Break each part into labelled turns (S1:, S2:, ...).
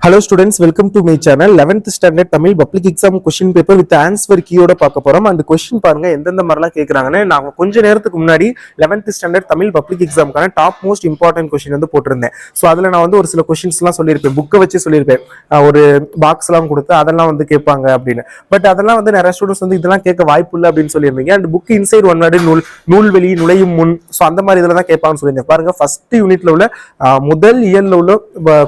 S1: Hello students, welcome to my channel. 11th standard Tamil public exam question paper with answer key ஓட பார்க்க போறோம். அந்த question பாருங்க எந்தெந்த மாதிரிலாம் கேக்குறாங்கன்னு நான் கொஞ்ச நேரத்துக்கு முன்னாடி 11th standard Tamil public examக்கான டாப் மோஸ்ட் இம்பார்ட்டன்ட் கொஸ்டின் வந்து போட்டிருந்தேன். ஸோ அதில் நான் வந்து ஒரு சில கொஸ்டின்ஸ்லாம் சொல்லியிருப்பேன், புக்கை வச்சு சொல்லியிருப்பேன், ஒரு பாக்ஸ்லாம் கொடுத்து அதெல்லாம் வந்து கேட்பாங்க அப்படின்னு. பட் அதெல்லாம் வந்து நிறைய ஸ்டூடெண்ட்ஸ் வந்து இதெல்லாம் கேட்க வாய்ப்பு இல்லை அப்படின்னு சொல்லியிருந்தீங்க. And book inside one word நூல்வெளி நுழையும் முன், ஸோ அந்த மாதிரி இதில் தான் கேட்பாங்கன்னு சொல்லியிருந்தேன். பாருங்க ஃபர்ஸ்ட் யூனிட்ல உள்ள முதல் இயர்ல உள்ள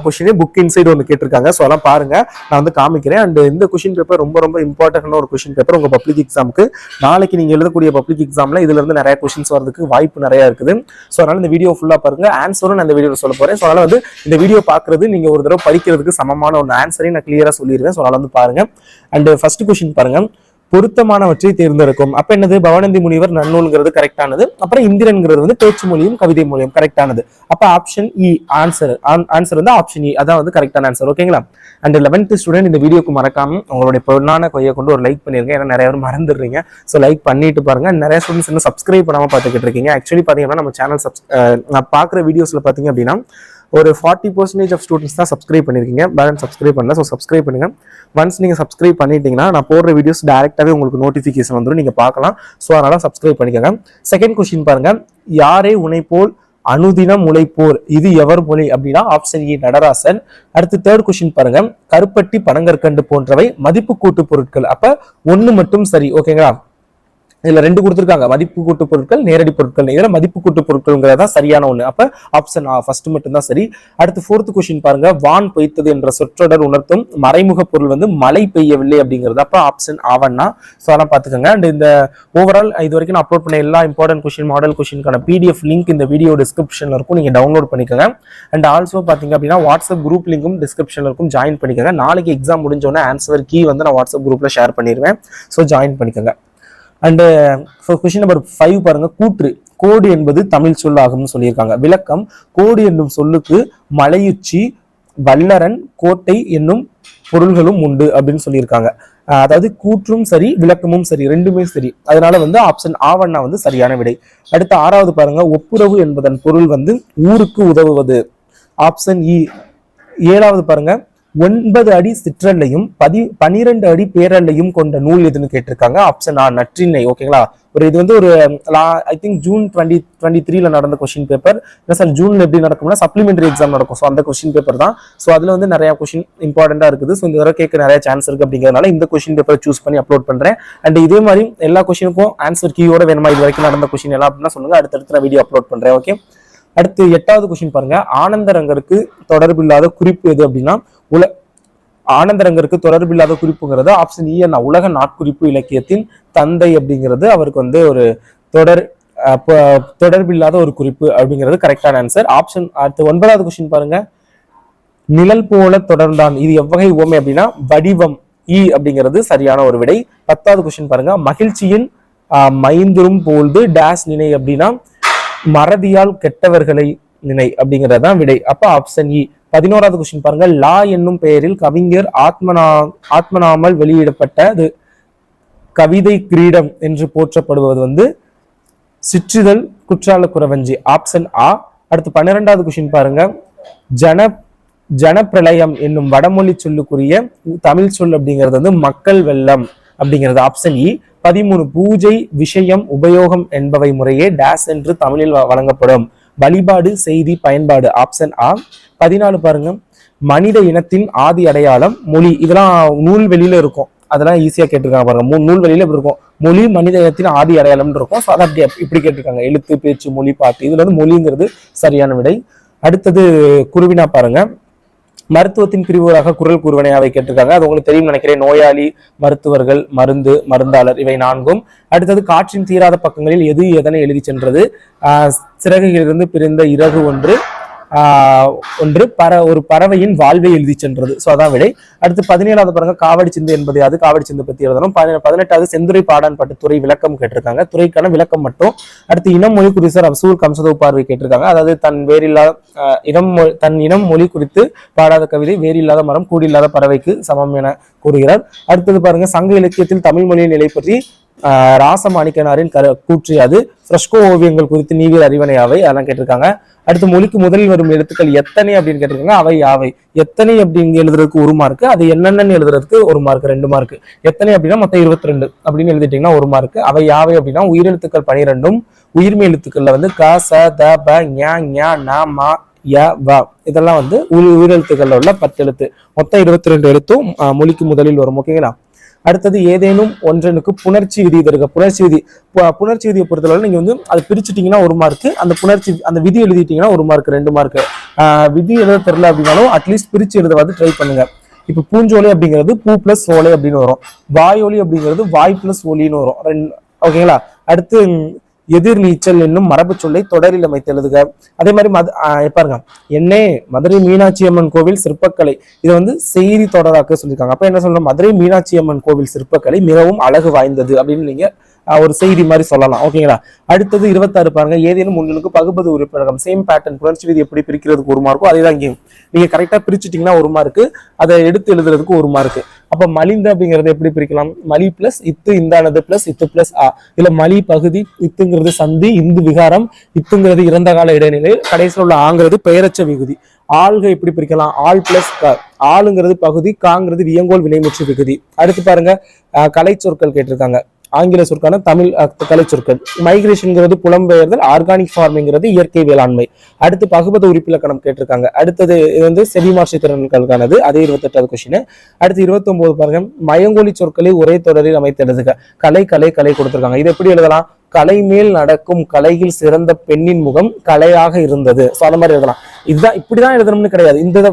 S1: கொஸ்டினே புக் இன்சைட் ஒன்று கேட்டிருக்காங்க. ஸோ அதெல்லாம் பாருங்க, நான் வந்து காமிக்கிறேன். அண்ட் இந்த கொஸ்டின் பேப்பர் ரொம்ப ரொம்ப இம்பார்ட்டன்டான ஒரு கொஸ்டின் பேப்பர் உங்க பப்ளிக் எக்ஸாமுக்கு. நாளைக்கு நீங்க எழுதக்கூடிய பப்ளிக் எக்ஸாம்ல இதுல இருந்து நிறைய கொஸ்டின்ஸ் வரதுக்கு வாய்ப்பு நிறைய இருக்குது. ஸோ அதனால இந்த வீடியோ ஃபுல்லா பாருங்க, ஆன்சரும் நான் இந்த வீடியோவில் சொல்ல போறேன். ஸோ அதனால வந்து இந்த வீடியோ பார்க்கறது நீங்க ஒரு தடவை படிக்கிறதுக்கு சமமான ஒரு ஆன்சரையும் நான் கிளியரா சொல்லிடுவேன். ஸோ அதனால வந்து பாருங்க. அண்ட் ஃபர்ஸ்ட் கொஸ்டின் பாருங்க, பொருத்தமானவற்றை தேர்ந்தெடுக்கும். அப்ப என்னது, பவனந்தி முனிவர் நன்னூல்ங்கிறது கரெக்டானது. அப்புறம் இந்திரன்ங்கிறது வந்து பேச்சு மொழியும் கவிதை மொழியும் கரெக்டானது. அப்ப ஆப்ஷன் இ ஆன்சர் வந்து ஆப்ஷன் இ, அதான் வந்து கரெக்டான ஆன்சர். ஓகேங்களா? அண்ட் 11th ஸ்டூடெண்ட் இந்த வீடியோக்கு மறக்காம உங்களுடைய பொருளான கையை கொண்டு ஒரு லைக் பண்ணிருங்க. ஏன்னா நிறைய பேர் மறந்துடுறீங்க. ஸோ லைக் பண்ணிட்டு பாருங்க. நிறைய ஸ்டூடெண்ட்ஸ் இன்னும் சப்ஸ்கிரைப் பண்ணாம பார்த்துக்கிட்டு இருக்கீங்க. ஆக்சுவலி பாத்தீங்கன்னா நம்ம சேனல் நான் பார்க்குற வீடியோஸ்ல பாத்தீங்க அப்படின்னா ஒரு 40% ஆஃப் ஸ்டூடெண்ட்ஸ் தான் சப்ஸ்கிரைப் பண்ணிருக்கீங்க, பேலன்ஸ் சப்ஸ்கிரைப் பண்ணல. ஸோ சப்ஸ்கிரைப் பண்ணுங்க. ஒன்ஸ் நீங்க சப்ஸ்கிரைப் பண்ணிட்டீங்கன்னா நான் போடுற வீடியோஸ் டைரக்டாவே உங்களுக்கு நோட்டிபிகேஷன் வந்துடும், நீங்க பார்க்கலாம். ஸோ அதனால சப்ஸ்கிரைப் பண்ணிக்கோங்க. செகண்ட் கொஸ்டின் பாருங்க, யாரே உனை போல் அனுதினம் உழைப்போர் இது எவர் மொழி அப்படின்னா ஆப்ஷன் இ நடராசன். அடுத்து தேர்ட் கொஸ்டின் பாருங்க, கருப்பட்டி பனங்கற்கண்டு போன்றவை மதிப்பு கூட்டு பொருட்கள். அப்ப ஒண்ணு மட்டும் சரி. ஓகேங்களா? இதுல ரெண்டு கொடுத்துருக்காங்க, மதிப்பு கூட்டு பொருட்கள் நேரடி பொருட்கள். இதுல மதிப்பு கூட்டு பொருட்கள்ங்கிறதா சரியான ஒண்ணு. அப்ப ஆப்ஷன் ஃபர்ஸ்ட் மட்டும் தான் சரி. அடுத்து ஃபோர்த் கொஸ்டின் பாருங்க, வான் பொய்த்தது என்ற சொற்றொடர் உணர்த்தும் மறைமுக பொருள் வந்து மழை பெய்யவில்லை அப்படிங்கிறது. அப்ப ஆப்ஷன் ஆவன்னா. ஸோ அதெல்லாம் பாத்துக்கோங்க. அண்ட் இந்த ஓவரால் இது வரைக்கும் நான் அப்லோட் பண்ண எல்லா இம்பார்ட்டன்ட் கொஸ்டின் மாடல் கொஸ்டினுக்கான PDF லிங்க் இந்த வீடியோ டிஸ்கிரிப்ஷன்ல இருக்கும், நீங்க டவுன்லோட் பண்ணிக்கோங்க. அண்ட் ஆல்சோ பாத்தீங்க அப்படின்னா வாட்ஸ்அப் குரூப் லிங்கும் டிஸ்கிரிப்ஷன்ல இருக்கும், ஜாயின் பண்ணிக்கோங்க. நாளைக்கு எக்ஸாம் முடிஞ்சோடனே ஆன்சர் கீ வந்து நான் வாட்ஸ்அப் குரூப்ல ஷேர் பண்ணிடுவேன். ஸோ ஜாயின் பண்ணிக்கோங்க. அண்ட் கொஸ்டின் நம்பர் 5 பாருங்க, கூற்று கோடு என்பது தமிழ் சொல் ஆகும்னு சொல்லியிருக்காங்க. விளக்கம், கோடு என்னும் சொல்லுக்கு மலையுச்சி வல்லரன் கோட்டை என்னும் பொருள்களும் உண்டு அப்படின்னு சொல்லியிருக்காங்க. அதாவது கூற்றும் சரி விளக்கமும் சரி, ரெண்டுமே சரி. அதனால வந்து ஆப்ஷன் ஆவண்ணா வந்து சரியான விடை. அடுத்து 6வது பாருங்க, ஒப்புரவு என்பதன் பொருள் வந்து ஊருக்கு உதவுவது. ஆப்ஷன் இ. 7வது பாருங்க, 9 அடி சிற்றல்லையும் 12 அடி பேரல்லையும் கொண்ட நூல் எதுன்னு கேட்டிருக்காங்க. ஆப்ஷன் ஆ நற்றிணை. ஓகேங்களா? இது வந்து ஒரு ஐ திங்க் ஜூன் 2023 நடந்த கொஸ்டின் பேப்பர். சார் ஜூன்ல எப்படி நடக்கும்னா சப்ளிமெண்டரி எக்ஸாம் நடக்கும். ஸோ அந்த கொஸ்டின் பேப்பர் தான். ஸோ அதுல வந்து நிறைய கொஸ்டின் இம்பார்ட்டண்டா இருக்குது. ஸோ இந்த தடவை கேட்க நிறைய சான்ஸ் இருக்கு அப்படிங்கிறதுனால இந்த கொஸ்டின் பேப்பர் சூஸ் பண்ணி அப்லோட் பண்றேன். அண்ட் இதே மாதிரி எல்லா கொஸ்டினுக்கும் ஆன்சர் கீயோட வேணுமா, இது வரைக்கும் நடந்த கொஸ்டின் எல்லாம் அப்படின்னா சொல்லுங்க, அடுத்தடுத்து நான் வீடியோ அப்லோட் பண்றேன். ஓகே. அடுத்து 8வது கொஸ்டின் பாருங்க, ஆனந்தரங்கருக்கு தொடர்பில்லாத குறிப்பு எது அப்படின்னா ஆனந்தரங்கருக்கு தொடர்பில்லாத குறிப்புங்கிறது ஆப்ஷன் இ என்ன உலக நாட்குறிப்பு இலக்கியத்தின் தந்தை அப்படிங்கிறது அவருக்கு வந்து ஒரு தொடர்பில்லாத ஒரு குறிப்பு அப்படிங்கிறது கரெக்டான ஆன்சர். ஆப்ஷன். அடுத்து 9வது கொஸ்டின் பாருங்க, நிழல் போல தொடர்ந்தான் இது எவ்வகை உவமை அப்படின்னா வடிவம். இ அப்படிங்கிறது சரியான ஒரு விடை. 10வது கொஸ்டின் பாருங்க, மகிழ்ச்சியின் மைந்துரும் போல்து டேஸ் நினை அப்படின்னா மறதியால் கெட்டவர்களை நினை அப்படிங்கறதான் விடை. அப்ப ஆப்ஷன் இ. 11வது கொஸ்டின் பாருங்க, லா என்னும் பெயரில் கவிஞர் ஆத்மநாமல் வெளியிடப்பட்டது கவிதை கிரீடம் என்று போற்றப்படுவது வந்து சிற்றிதழ் குற்றால குறவஞ்சி. ஆப்ஷன் ஆ. அடுத்து 12வது கொஸ்டின் பாருங்க, ஜனப்பிரளயம் என்னும் வடமொழி சொல்லுக்குரிய தமிழ் சொல் அப்படிங்கிறது வந்து மக்கள் வெள்ளம் அப்படிங்கிறது. ஆப்ஷன் இ. 13 பூஜை விஷயம் உபயோகம் என்பவை முறையே டேஸ் என்று தமிழில் வழங்கப்படும் வழிபாடு செய்தி பயன்பாடு. ஆப்ஷன் ஆ. 14 பாருங்க, மனித இனத்தின் ஆதி அடையாளம் மொழி. இதெல்லாம் நூல்வெளியில இருக்கும், அதெல்லாம் ஈஸியா கேட்டிருக்காங்க பாருங்க. நூல்வெளியில இப்படி இருக்கும், மொழி மனித இனத்தின் ஆதி அடையாளம் இருக்கும். ஸோ அதை அப்படி இப்படி கேட்டிருக்காங்க, எழுத்து பேச்சு மொழி பாட்டு. இதுல வந்து மொழிங்கிறது சரியான விடை. அடுத்தது குருவினா பாருங்க, மருத்துவத்தின் பிரிவுகளாக குரல் கூறுவனையாவை கேட்டிருக்காங்க. அது உங்களுக்கு தெரியும் நினைக்கிறேன். நோயாளி, மருத்துவர்கள், மருந்து, மருந்தாளர், இவை 4ம். அடுத்தது காற்றின் தீராத பக்கங்களில் எது எதனை எழுதி சென்றது. சிறகுகளிலிருந்து பிரிந்த இறகு ஒன்று ஒரு பறவையின் வாழ்வை எழுதி சென்றது. சோ அதான் விடை. அடுத்து 17வது பாருங்க, காவடி சிந்து என்பது அது காவடி சிந்து பத்தி எழுதணும். 18வது செந்துரை பாடான் பட்டு துறை விளக்கம் கேட்டிருக்காங்க, துறைக்கான விளக்கம் மட்டும். அடுத்து இனம் மொழி குறித்து அப்சூல் கம்சதோ பார்வை கேட்டிருக்காங்க. அதாவது தன் இனம் மொழி குறித்து பாடாத கவிதை வேறில்லாத மரம் கூடில்லாத பறவைக்கு சமம் என கூறுகிறார். அடுத்தது பாருங்க, சங்க இலக்கியத்தில் தமிழ் மொழியின் நிலை பற்றி ராசமாணிக்கனாரின் கூற்று அது. ஃப்ரெஸ்கோ ஓவியங்கள் குறித்து நீவியல் அறிவனை அவை, அதெல்லாம் கேட்டிருக்காங்க. அடுத்து மொழிக்கு முதலில் வரும் எழுத்துக்கள் எத்தனை அப்படின்னு கேட்டிருக்காங்க. அவை யாவை. எத்தனை அப்படின்னு எழுதுறதுக்கு 1 மார்க், அது என்னென்னு எழுதுறதுக்கு 1 மார்க், 2 மார்க். எத்தனை அப்படின்னா மொத்தம் 22 அப்படின்னு எழுதிட்டீங்கன்னா 1 மார்க். அவை யாவை அப்படின்னா உயிரெழுத்துக்கள் 12, உயிர்மை எழுத்துக்கள்ல வந்து க, ச, த, ப, ஞ, ஞ, ந, ம, ய, வ இதெல்லாம் வந்து உயிரெழுத்துக்கள்ல உள்ள 10 எழுத்து. மொத்தம் 22 எழுத்தும் மொழிக்கு முதலில் வரும். ஓகேங்களா. அடுத்தது ஏதேனும் ஒன்றனுக்கு புணர்ச்சி விதி தருக. புணர்ச்சி விதியை பொறுத்தவரை நீங்க வந்து அதை பிரிச்சுட்டீங்கன்னா 1 மார்க், அந்த விதி எழுதிட்டீங்கன்னா 1 மார்க், 2 மார்க். விதி எழுத தெரியல அப்படின்னாலும் அட்லீஸ்ட் பிரிச்சு எழுதவாது ட்ரை பண்ணுங்க. இப்ப பூஞ்சோலை அப்படிங்கிறது பூ பிளஸ் ஓலை அப்படின்னு வரும். வாயொலி அப்படிங்கிறது வாய் பிளஸ் ஒலின்னு வரும். ஓகேங்களா. அடுத்து எதிர் நீச்சல் என்னும் மரபு சொல்லை தொடரில் அமைத்து எழுதுக. அதே மாதிரி பாருங்க, என்னே மதுரை மீனாட்சி அம்மன் கோவில் சிற்பக்கலை, இதை வந்து செய்தி தொடராக்க சொல்லியிருக்காங்க. அப்ப என்ன சொல்றோம், மதுரை மீனாட்சி அம்மன் கோவில் சிற்பக்கலை மிகவும் அழகு வாய்ந்தது அப்படின்னு நீங்க ஒரு செய்தி மாதிரி சொல்லலாம். ஓகேங்களா. அடுத்தது 26 பாருங்க, ஏதேனும் உங்களுக்கு பகுபது உறுப்பினகம். சேம் பேட்டர்ன், புணர்ச்சி விதி எப்படி பிரிக்கிறதுக்கு 1 மார்க்கோ அதே தான் இங்கேயும். நீங்க கரெக்டா பிரிச்சுட்டீங்கன்னா 1 மார்க், அதை எடுத்து எழுதுறதுக்கு 1 மார்க். அப்ப மலிந்த அப்படிங்கறது எப்படி பிரிக்கலாம், மலி பிளஸ் இத்து, இந்தானது பிளஸ் இத்து பிளஸ் ஆ. இல்ல மலி பகுதி, இத்துங்கிறது சந்தி, இந்து விகாரம், இத்துங்கிறது இறந்த கால இடைநிலை, கடைசியில் உள்ள ஆங்கிறது பெயரச்ச விகுதி. ஆள்க எப்படி பிரிக்கலாம், ஆள் பிளஸ் க. ஆளுங்கிறது பகுதி, காங்கிறது வியங்கோல் வினைமுற்று விகுதி. அடுத்து பாருங்க, கலை சொற்கள் கேட்டிருக்காங்க. ஆங்கில சொற்கான தமிழ் கலை சொற்கள். மைக்ரேஷன்ங்கிறது புலம்பெயர்தல், ஆர்கானிக் ஃபார்மிங்கிறது இயற்கை வேளாண்மை. அடுத்து பகுபத உறுப்பிலக்கணம் கேட்டிருக்காங்க. அடுத்தது இது வந்து செவிமாற்றி திறன்களுக்கானது, அதே 28வது கொஸ்டின். அடுத்து 29 பாருங்க, மயங்கொலி சொற்களை ஒரே தொடரில் அமைத்து எழுதுக. கலை கலை கலை கொடுத்திருக்காங்க. இது எப்படி எழுதலாம், கலை மேல் நடக்கும் கலையில் சிறந்த பெண்ணின் முகம் கலையாக இருந்தது. ஸோ அந்த மாதிரி எழுதலாம். இதுதான் இப்படிதான் எழுதணும்னு கிடையாது. இந்த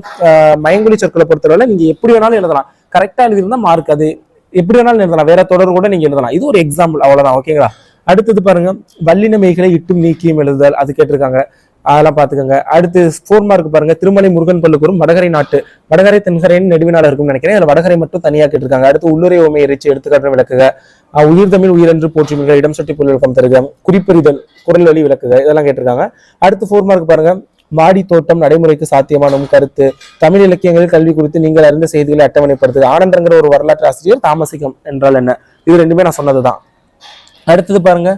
S1: மயங்கொலி சொற்களை பொறுத்தவரை நீங்க எப்படி வேணாலும் எழுதலாம். கரெக்டா எழுதியிருந்தா மார்க். அது எப்படி வேணாலும் எழுதலாம், வேற தொடர் கூட நீங்க எழுதலாம். இது ஒரு எக்ஸாம்பிள், அவ்வளவுதான். ஓகேங்களா. அடுத்தது பாருங்க, வல்லின மெய்களை இட்டும் நீக்கியும் எழுதுதல், அது கேட்டிருக்காங்க. அதெல்லாம் பாத்துக்கோங்க. அடுத்து 4 மார்க் பாருங்க, திருமலை முருகன் பல்லுக்கூறும் வடகரை நாட்டு, வடகரை தென்கரைன்னு நெடுவினால இருக்கும்னு நினைக்கிறேன். அதுல வடகரை மட்டும் தனியா கேட்டிருக்காங்க. அடுத்து உள்ளுரை ஓமை இறைச்சி எடுத்துக்காட்டு விளக்குக. உயிர் தமிழ் உயிரென்று போற்றுமிக, இடம் சுட்டி பொருள் விளக்கம் தருக. குறிப்பறிதல், குரல் வழி விளக்குக, இதெல்லாம் கேட்டிருக்காங்க. அடுத்து 4 மார்க் பாருங்க, மாடி தோட்டம் நடைமுறைக்கு சாத்தியமான கருத்து, தமிழ் இலக்கியங்களில் கல்வி குறித்து நீங்கள் அறிந்த செய்திகளை அட்டவணைப்படுத்துது. ஆனந்தங்கிற ஒரு வரலாற்று ஆசிரியர் தாமசிகம் என்றால் என்ன, இது ரெண்டுமே நான் சொன்னதுதான். அடுத்தது பாருங்க,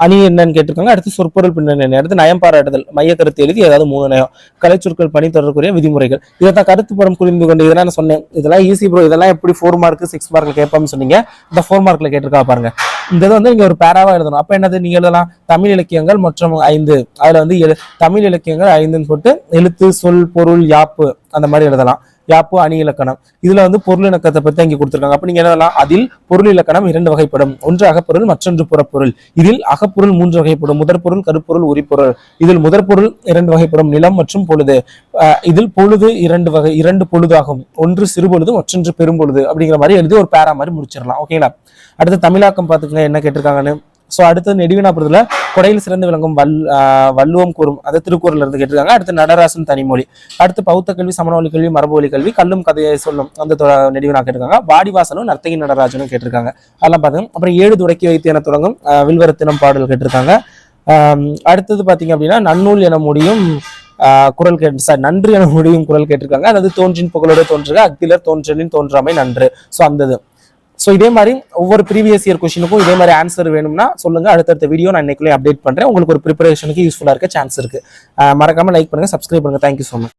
S1: அணி என்னன்னு கேட்டிருக்காங்க. அடுத்து சொற்பொருள் பின்னணி, அடுத்து நயம் பாராட்டுதல், மைய கருத்து எழுதி ஏதாவது 3 நயம், கலைச்சொற்கள் பணி தொடர்புடைய விதிமுறைகள். இதைத்தான் கருத்து படம் புரிந்து கொண்டு இதெல்லாம் நான் சொன்னேன். இதெல்லாம் ஈஸி ப்ரோ, இதெல்லாம் எப்படி 4 மார்க் 6 மார்க்ல கேட்பான்னு சொன்னீங்க. இந்த 4 மார்க்ல கேட்டிருக்கா பாருங்க. இந்த இது வந்து நீங்க ஒரு பேராவா எழுதணும். அப்ப என்னது, நீங்க எழுதலாம் தமிழ் இலக்கியங்கள் மற்றும் 5, அதுல வந்து தமிழ் இலக்கியங்கள் 5ன்னு போட்டு எழுத்து சொல் பொருள் யாப்பு அந்த மாதிரி எழுதலாம். யாப்பு அணி இலக்கணம். இதுல வந்து பொருள் இலக்கணத்தை பத்தி இங்க கொடுத்திருக்காங்க. அப்ப நீங்க என்னலாம், அதில் பொருள் இலக்கணம் 2 வகைப்படும், ஒன்று அகப்பொருள் மற்றொன்று புறப்பொருள். இதில் அகப்பொருள் 3 வகைப்படும், முதற்பொருள் கருப்பொருள் உரிப்பொருள். இதில் முதற்பொருள் 2 வகைப்படும், நிலம் மற்றும் பொழுது. இதில் பொழுது 2 பொழுதாகும், ஒன்று சிறு பொழுது மற்றொன்று பெரும்பொழுது அப்படிங்கிற மாதிரி எழுதி ஒரு பேரா மாதிரி முடிச்சிடலாம். ஓகேங்களா. அடுத்து தமிழாக்கம் பாத்துக்கங்க என்ன கேட்டிருக்காங்கன்னு. ஸோ அடுத்தது நெடுவினாபுரத்துல கொடையில் சிறந்து விளங்கும் வள்ளுவம் கூறும், அதை திருக்குறள் இருந்து கேட்டிருக்காங்க. அடுத்து நடராசன் தனிமொழி. அடுத்து பௌத்த கல்வி, சமணவழி கல்வி, மரபுவழி கல்வி, கல்லும் கதையை சொல்லும் அந்த நெடுவினா கேட்டிருக்காங்க. வாடிவாசலும் நர்த்தகி நடராஜனும் கேட்டிருக்காங்க. அதெல்லாம் பாத்துங்க. அப்புறம் 7 துடக்கி வைத்து என தொடங்கும் வில்வரத்தினம் பாடல் கேட்டிருக்காங்க. அடுத்தது பாத்தீங்க அப்படின்னா நன்னூல் என முடியும் குரல் நன்று என முடியும் குரல் கேட்டிருக்காங்க. அதாவது தோன்றின் புகழோடு தோன்றுக, அக்திலர் தோன்றலின் தோன்றாமை நன்று. ஸோ அந்த ஸோ இதே மாதிரி ஒவ்வொரு ப்ரீவியஸ் இயர் கொஸ்டினுக்கும் இதே மாதிரி ஆன்சர் வேணும்னா சொல்லுங்க. அடுத்தடுத்த வீடியோ நான் இன்னைக்குள்ளே அப்டேட் பண்றேன். உங்களுக்கு ஒரு ப்ரிப்பரேஷனுக்கு யூஸ்ஃபுல்லா இருக்க சான்ஸ் இருக்கு. மறக்காம லைக் பண்ணுங்க, சப்ஸ்கிரைப் பண்ணுங்க. Thank you so much.